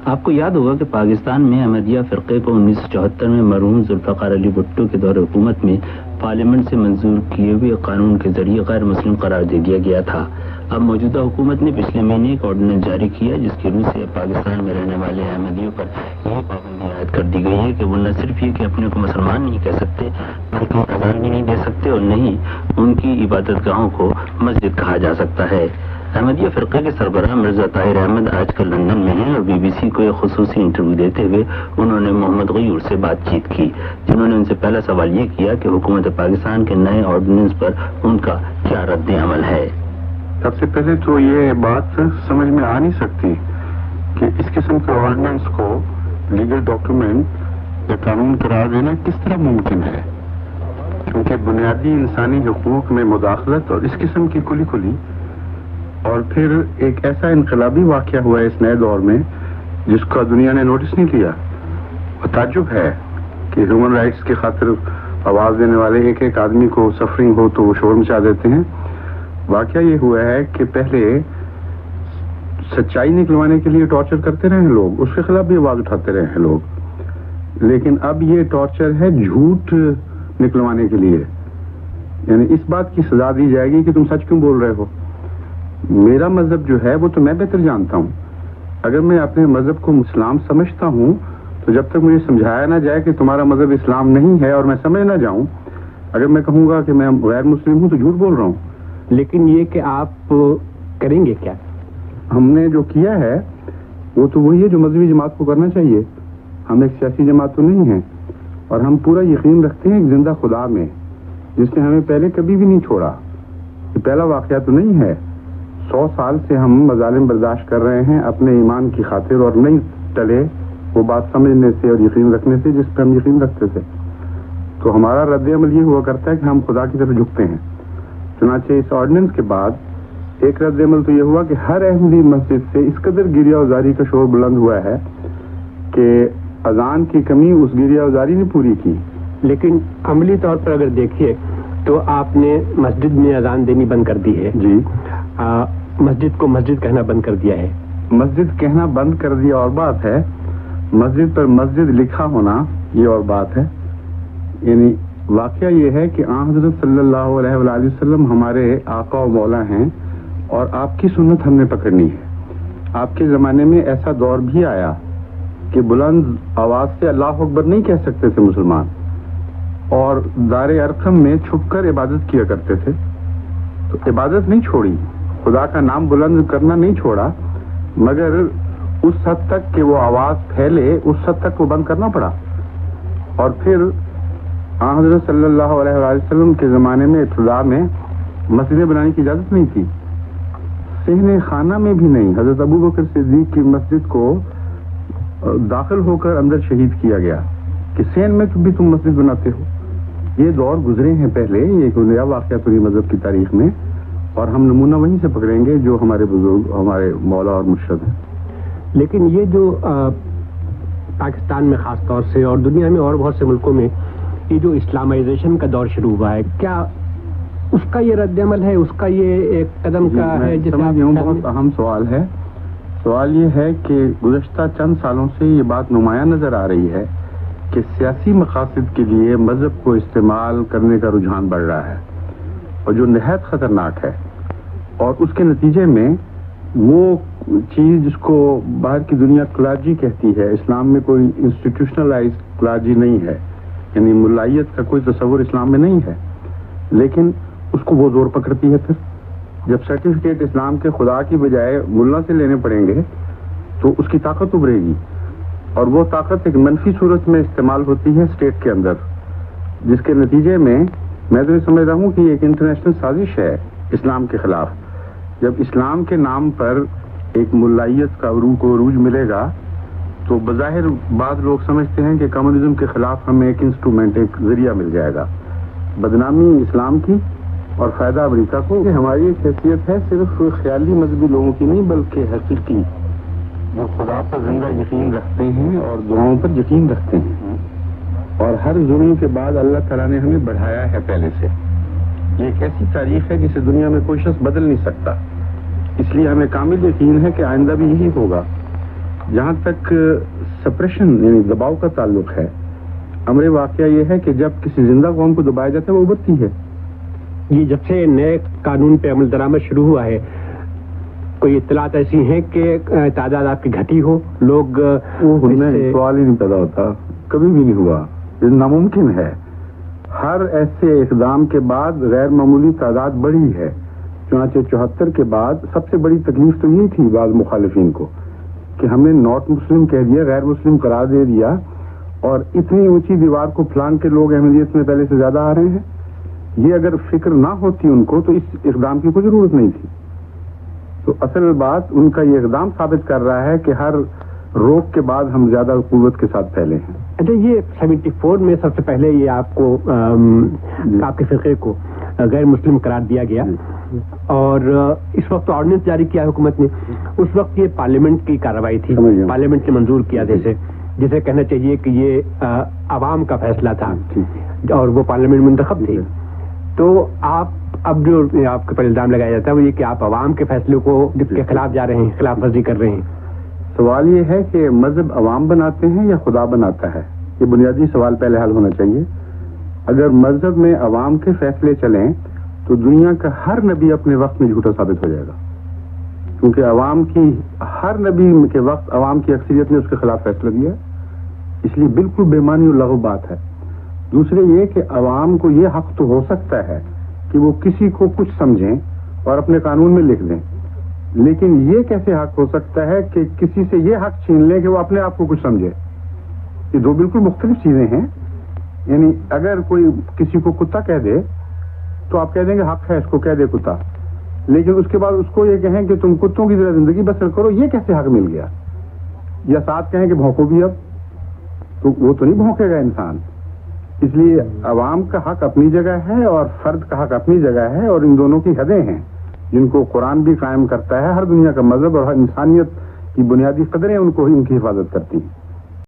آپ کو یاد ہوگا کہ پاکستان میں احمدیہ فرقے کو 1974 میں مرحوم ذوالفقار علی بھٹو کے دور حکومت میں پارلیمنٹ سے منظور کیے ہوئے قانون کے ذریعے غیر مسلم قرار دے دیا گیا تھا۔ اب موجودہ حکومت نے پچھلے مہینے ایک آرڈیننس جاری کیا جس کی روح سے پاکستان میں رہنے والے احمدیوں پر یہ پابندی عائد کر دی گئی ہے کہ وہ نہ صرف یہ کہ اپنے کو مسلمان نہیں کہہ سکتے بلکہ اذان بھی نہیں دے سکتے اور نہ ہی ان کی عبادت گاہوں کو مسجد کہا جا سکتا ہے۔ احمدیہ فرقے کے سربراہ مرزا طاہر احمد آج کل لندن میں ہیں اور بی بی سی کو ایک خصوصی انٹرویو دیتے ہوئے انہوں نے محمد غیور سے بات چیت کی، جنہوں نے ان سے پہلا سوال یہ کیا کہ حکومت پاکستان کے نئے آرڈیننس پر ان کا کیا رد عمل ہے۔ سب سے پہلے تو یہ بات سمجھ میں آ نہیں سکتی کہ اس قسم کے آرڈیننس کو لیگل ڈاکیومنٹ یا قانون قرار دینا کس طرح ممکن ہے، کیونکہ بنیادی انسانی حقوق میں مداخلت اور اس قسم کی کھلی اور پھر ایک ایسا انقلابی واقعہ ہوا ہے اس نئے دور میں جس کا دنیا نے نوٹس نہیں لیا۔ اور تعجب ہے کہ ہیومن رائٹس کی خاطر آواز دینے والے ایک ایک آدمی کو سفرنگ ہو تو وہ شور مچا دیتے ہیں۔ واقعہ یہ ہوا ہے کہ پہلے سچائی نکلوانے کے لیے ٹارچر کرتے رہے ہیں لوگ، اس کے خلاف بھی آواز اٹھاتے رہے ہیں لوگ، لیکن اب یہ ٹارچر ہے جھوٹ نکلوانے کے لیے، یعنی اس بات کی سزا دی جائے گی کہ تم سچ کیوں بول رہے ہو۔ میرا مذہب جو ہے وہ تو میں بہتر جانتا ہوں، اگر میں اپنے مذہب کو اسلام سمجھتا ہوں تو جب تک مجھے سمجھایا نہ جائے کہ تمہارا مذہب اسلام نہیں ہے اور میں سمجھ نہ جاؤں، اگر میں کہوں گا کہ میں غیر مسلم ہوں تو جھوٹ بول رہا ہوں۔ لیکن یہ کہ آپ کریں گے کیا؟ ہم نے جو کیا ہے وہ تو وہی ہے جو مذہبی جماعت کو کرنا چاہیے۔ ہم ایک سیاسی جماعت تو نہیں ہیں اور ہم پورا یقین رکھتے ہیں ایک زندہ خدا میں جس نے ہمیں پہلے کبھی بھی نہیں چھوڑا۔ یہ پہلا واقعہ تو نہیں ہے، 100 سال سے ہم مظالم برداشت کر رہے ہیں اپنے ایمان کی خاطر اور نہیں ٹلے وہ بات سمجھنے سے اور یقین رکھنے سے جس پہ ہم یقین رکھتے تھے۔ تو ہمارا رد عمل یہ ہوا کرتا ہے کہ ہم خدا کی طرف جھکتے ہیں۔ چنانچہ اس آرڈیننس کے بعد ایک رد عمل تو یہ ہوا کہ ہر احمدی مسجد سے اس قدر گریہ وزاری کا شور بلند ہوا ہے کہ اذان کی کمی اس گریہ وزاری نے پوری کی۔ لیکن عملی طور پر اگر دیکھیے تو آپ نے مسجد میں اذان دینی بند کر دی ہے جی، مسجد کو مسجد کہنا بند کر دیا ہے۔ مسجد کہنا بند کر دیا اور بات ہے، مسجد پر مسجد لکھا ہونا یہ اور بات ہے۔ یعنی واقعہ یہ ہے کہ آن حضرت صلی اللہ علیہ وآلہ وسلم ہمارے آقا و مولا ہیں اور آپ کی سنت ہم نے پکڑنی ہے۔ آپ کے زمانے میں ایسا دور بھی آیا کہ بلند آواز سے اللہ اکبر نہیں کہہ سکتے تھے مسلمان، اور دار ارقم میں چھپ کر عبادت کیا کرتے تھے۔ تو عبادت نہیں چھوڑی، خدا کا نام بلند کرنا نہیں چھوڑا، مگر اس حد تک کہ وہ آواز پھیلے اس حد تک وہ بند کرنا پڑا۔ اور پھر حضرت صلی اللہ علیہ وآلہ وسلم کے زمانے میں ابتدا میں مسجدیں بنانے کی اجازت نہیں تھی، صحن خانہ میں بھی نہیں۔ حضرت ابو بکر صدیق کی مسجد کو داخل ہو کر اندر شہید کیا گیا کہ صحن میں بھی تم مسجد بناتے ہو۔ یہ دور گزرے ہیں پہلے، یہ ایک نیا واقعہ پوری مذہب کی تاریخ میں، اور ہم نمونہ وہیں سے پکڑیں گے جو ہمارے بزرگ ہمارے مولا اور مرشد ہیں۔ لیکن یہ جو پاکستان میں خاص طور سے اور دنیا میں اور بہت سے ملکوں میں یہ جو اسلامائزیشن کا دور شروع ہوا ہے، کیا اس کا یہ رد عمل ہے، اس کا یہ ایک قدم کا ہے؟ بہت اہم سوال ہے۔ سوال یہ ہے کہ گزشتہ چند سالوں سے یہ بات نمایاں نظر آ رہی ہے کہ سیاسی مقاصد کے لیے مذہب کو استعمال کرنے کا رجحان بڑھ رہا ہے، اور جو نہایت خطرناک ہے، اور اس کے نتیجے میں وہ چیز جس کو باہر کی دنیا کلاجی کہتی ہے، اسلام میں کوئی انسٹیٹیوشنلائز کلاجی نہیں ہے، یعنی ملائیت کا کوئی تصور اسلام میں نہیں ہے، لیکن اس کو وہ زور پکڑتی ہے۔ پھر جب سرٹیفکیٹ اسلام کے خدا کی بجائے ملا سے لینے پڑیں گے تو اس کی طاقت ابھرے گی، اور وہ طاقت ایک منفی صورت میں استعمال ہوتی ہے اسٹیٹ کے اندر، جس کے نتیجے میں تو یہ سمجھ رہا ہوں کہ یہ ایک انٹرنیشنل سازش ہے اسلام کے خلاف۔ جب اسلام کے نام پر ایک ملائیت کا عروج ملے گا تو بظاہر بعض لوگ سمجھتے ہیں کہ کمیونزم کے خلاف ہمیں ایک انسٹرومنٹ، ایک ذریعہ مل جائے گا، بدنامی اسلام کی اور فائدہ امریکہ کو۔ ہماری ایک حیثیت ہے صرف خیالی مذہبی لوگوں کی نہیں بلکہ حقیقی، جو خدا پر زندہ یقین رکھتے ہیں اور دعاؤں پر یقین رکھتے ہیں، اور ہر ظلم کے بعد اللہ تعالیٰ نے ہمیں بڑھایا ہے پہلے سے۔ یہ ایک ایسی تاریخ ہے جسے دنیا میں کوئی شخص بدل نہیں سکتا، اس لیے ہمیں کامل یقین ہے کہ آئندہ بھی یہی ہوگا۔ جہاں تک سپریشن یعنی دباؤ کا تعلق ہے، امر واقعہ یہ ہے کہ جب کسی زندہ قوم کو دبایا جاتا ہے وہ ابھرتی ہے. یہ جب سے نئے قانون پہ عمل درآمد شروع ہوا ہے، کوئی اطلاعات ایسی ہیں کہ تعداد آپ کی گھٹی ہو؟ لوگ سوال ہی نہیں پیدا ہوتا، کبھی بھی نہیں ہوا، یہ ناممکن ہے. ہر ایسے اقدام کے بعد غیر معمولی تعداد بڑھی ہے. چنانچہ 74 کے بعد سب سے بڑی تکلیف تو یہ تھی بعض مخالفین کو کہ ہم نے ناٹ مسلم کہہ دیا، غیر مسلم قرار دے دیا، اور اتنی اونچی دیوار کو پھلانگ کے لوگ احمدیت میں پہلے سے زیادہ آ رہے ہیں. یہ اگر فکر نہ ہوتی ان کو تو اس اقدام کی کوئی ضرورت نہیں تھی. تو اصل بات ان کا یہ اقدام ثابت کر رہا ہے کہ ہر روک کے بعد ہم زیادہ قوت کے ساتھ پھیلے ہیں. اچھا، یہ 74 میں سب سے پہلے یہ آپ کو آپ کے فرقے کو غیر مسلم قرار دیا گیا، اور اس وقت آرڈیننس جاری کیا حکومت نے. اس وقت یہ پارلیمنٹ کی کارروائی تھی، پارلیمنٹ نے منظور کیا، جیسے کہنا چاہیے کہ یہ عوام کا فیصلہ تھا اور وہ پارلیمنٹ منتخب تھی. تو آپ اب جو آپ کے پر الزام لگایا جاتا ہے وہ یہ کہ آپ عوام کے فیصلے کے خلاف جا رہے ہیں، خلاف ورزی کر رہے ہیں. سوال یہ ہے کہ مذہب عوام بناتے ہیں یا خدا بناتا ہے؟ یہ بنیادی سوال پہلے حل ہونا چاہیے. اگر مذہب میں عوام کے فیصلے چلیں تو دنیا کا ہر نبی اپنے وقت میں جھوٹا ثابت ہو جائے گا، کیونکہ عوام کی ہر نبی کے وقت عوام کی اکثریت نے اس کے خلاف فیصلہ دیا، اس لیے بالکل بے معنی اور لغو بات ہے. دوسرے یہ کہ عوام کو یہ حق تو ہو سکتا ہے کہ وہ کسی کو کچھ سمجھیں اور اپنے قانون میں لکھ دیں، لیکن یہ کیسے حق ہو سکتا ہے کہ کسی سے یہ حق چھین لیں کہ وہ اپنے آپ کو کچھ سمجھے؟ یہ دو بالکل مختلف چیزیں ہیں. یعنی اگر کوئی کسی کو کتا کہہ دے تو آپ کہہ دیں گے حق ہے اس کو کہہ دے کتا، لیکن اس کے بعد اس کو یہ کہیں کہ تم کتوں کی طرح زندگی بسر کرو، یہ کیسے حق مل گیا؟ یا ساتھ کہیں کہ بھونکو بھی، اب تو وہ تو نہیں بھونکے گا انسان. اس لیے عوام کا حق اپنی جگہ ہے اور فرد کا حق اپنی جگہ ہے، اور ان دونوں کی حدیں ہیں جن کو قرآن بھی قائم کرتا ہے. ہر دنیا کا مذہب اور ہر انسانیت کی بنیادی قدریں ان کو ان کی حفاظت کرتی ہیں.